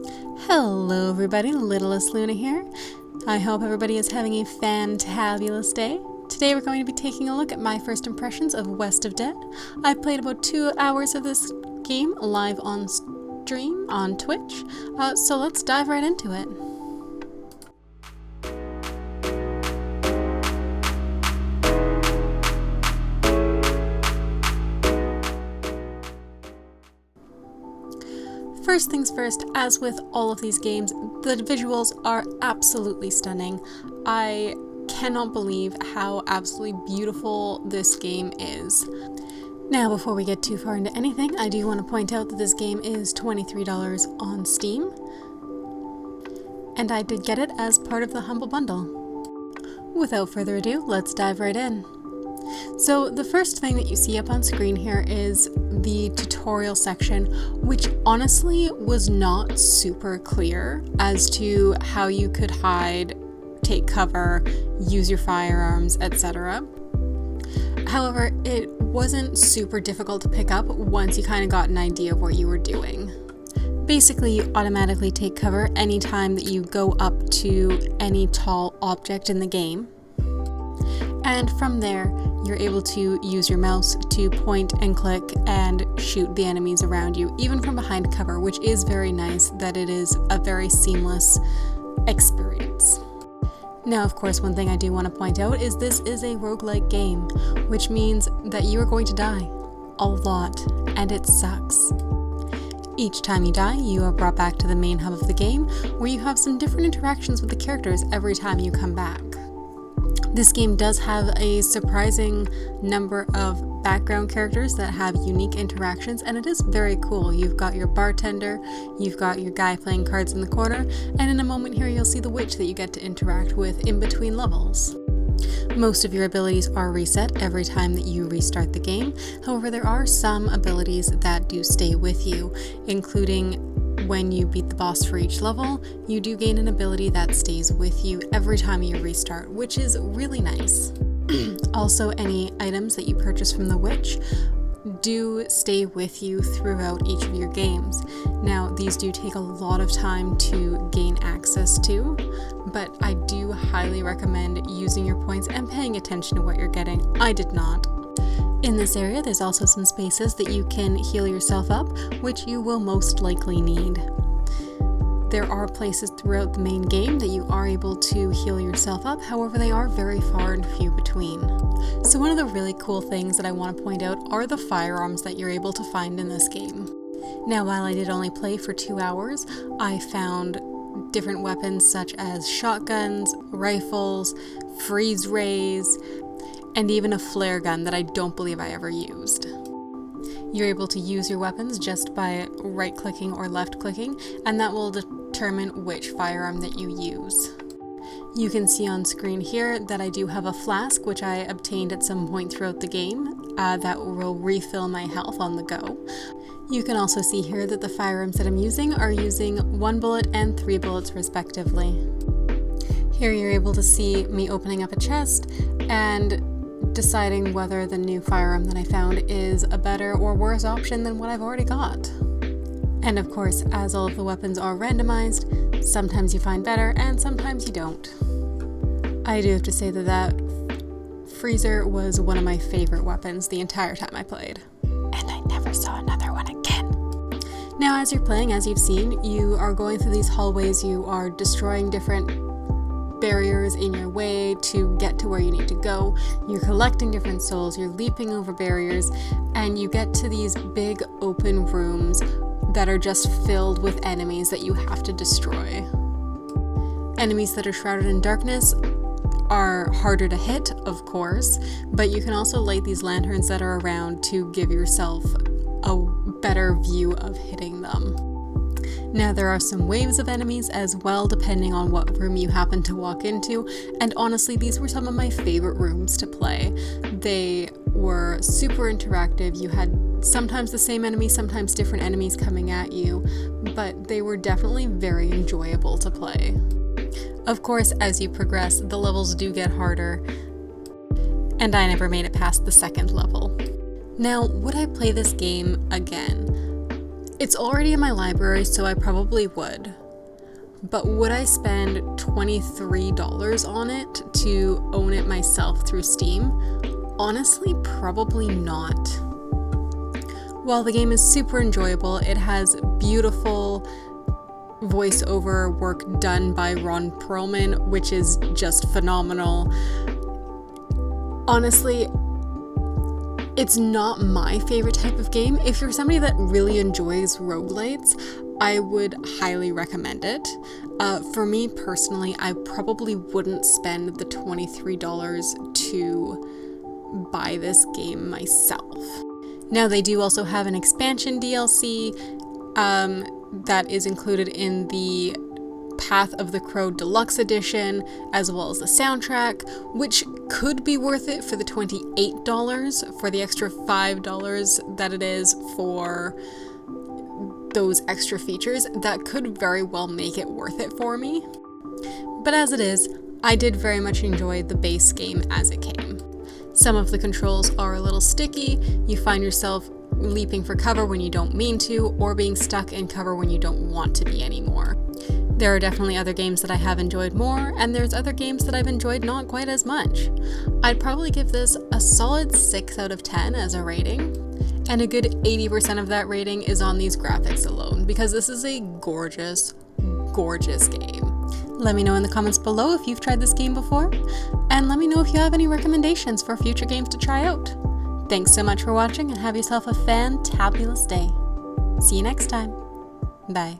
Hello everybody, LittlestLuna here. I hope everybody is having a fantabulous day. Today we're going to be taking a look at my first impressions of West of Dead. I played about 2 hours of this game live on stream on Twitch, so let's dive right into it. First things first, as with all of these games, the visuals are absolutely stunning. I cannot believe how absolutely beautiful this game is. Now, before we get too far into anything, I do want to point out that this game is $23 on Steam, and I did get it as part of the Humble Bundle. Without further ado, let's dive right in. So the first thing that you see up on screen here is the tutorial section, which honestly was not super clear as to how you could hide, take cover, use your firearms, etc. However, it wasn't super difficult to pick up once you kind of got an idea of what you were doing. Basically, you automatically take cover anytime that you go up to any tall object in the game. And from there, you're able to use your mouse to point and click and shoot the enemies around you, even from behind cover, which is very nice that it is a very seamless experience. Now, of course, one thing I do want to point out is this is a roguelike game, which means that you are going to die a lot, and it sucks. Each time you die, you are brought back to the main hub of the game, where you have some different interactions with the characters every time you come back. This game does have a surprising number of background characters that have unique interactions, and it is very cool. You've got your bartender, you've got your guy playing cards in the corner, and in a moment here you'll see the witch that you get to interact with in between levels. Most of your abilities are reset every time that you restart the game. However, there are some abilities that do stay with you, including when you beat the boss for each level, you do gain an ability that stays with you every time you restart, which is really nice. Also, any items that you purchase from the witch do stay with you throughout each of your games. Now, these do take a lot of time to gain access to, but I do highly recommend using your points and paying attention to what you're getting. I did not. In this area, there's also some spaces that you can heal yourself up, which you will most likely need. There are places throughout the main game that you are able to heal yourself up, however they are very far and few between. So one of the really cool things that I want to point out are the firearms that you're able to find in this game. Now, while I did only play for 2 hours, I found different weapons such as shotguns, rifles, freeze rays, and even a flare gun that I don't believe I ever used. You're able to use your weapons just by right-clicking or left-clicking, and that will determine which firearm that you use. You can see on screen here that I do have a flask, which I obtained at some point throughout the game, that will refill my health on the go. You can also see here that the firearms that I'm using are using 1 bullet and 3 bullets respectively. Here you're able to see me opening up a chest and deciding whether the new firearm that I found is a better or worse option than what I've already got. And of course, as all of the weapons are randomized, sometimes you find better and sometimes you don't. I do have to say that freezer was one of my favorite weapons the entire time I played. And I never saw another one again. Now, as you're playing, as you've seen, you are going through these hallways, you are destroying different barriers in your way to get to where you need to go. You're collecting different souls, you're leaping over barriers, and you get to these big open rooms that are just filled with enemies that you have to destroy. Enemies that are shrouded in darkness are harder to hit, of course, but you can also light these lanterns that are around to give yourself a better view of hitting them. Now, there are some waves of enemies as well, depending on what room you happen to walk into, and honestly, these were some of my favorite rooms to play. They were super interactive. You had sometimes the same enemies, sometimes different enemies coming at you, but they were definitely very enjoyable to play. Of course, as you progress, the levels do get harder, and I never made it past the second level. Now, would I play this game again? It's already in my library, so I probably would. But would I spend $23 on it to own it myself through Steam? Honestly, probably not. While the game is super enjoyable, it has beautiful voiceover work done by Ron Perlman, which is just phenomenal. Honestly, it's not my favorite type of game. If you're somebody that really enjoys roguelites, I would highly recommend it. For me personally, I probably wouldn't spend the $23 to buy this game myself. Now, they do also have an expansion DLC that is included in the Path of the Crow Deluxe Edition, as well as the soundtrack, which could be worth it for the $28 for the extra $5 that it is for those extra features. That could very well make it worth it for me. But as it is, I did very much enjoy the base game as it came. Some of the controls are a little sticky. You find yourself leaping for cover when you don't mean to, or being stuck in cover when you don't want to be anymore. There are definitely other games that I have enjoyed more, and there's other games that I've enjoyed not quite as much. I'd probably give this a solid 6 out of 10 as a rating, and a good 80% of that rating is on these graphics alone, because this is a gorgeous, gorgeous game. Let me know in the comments below if you've tried this game before, and let me know if you have any recommendations for future games to try out. Thanks so much for watching, and have yourself a fantabulous day. See you next time. Bye.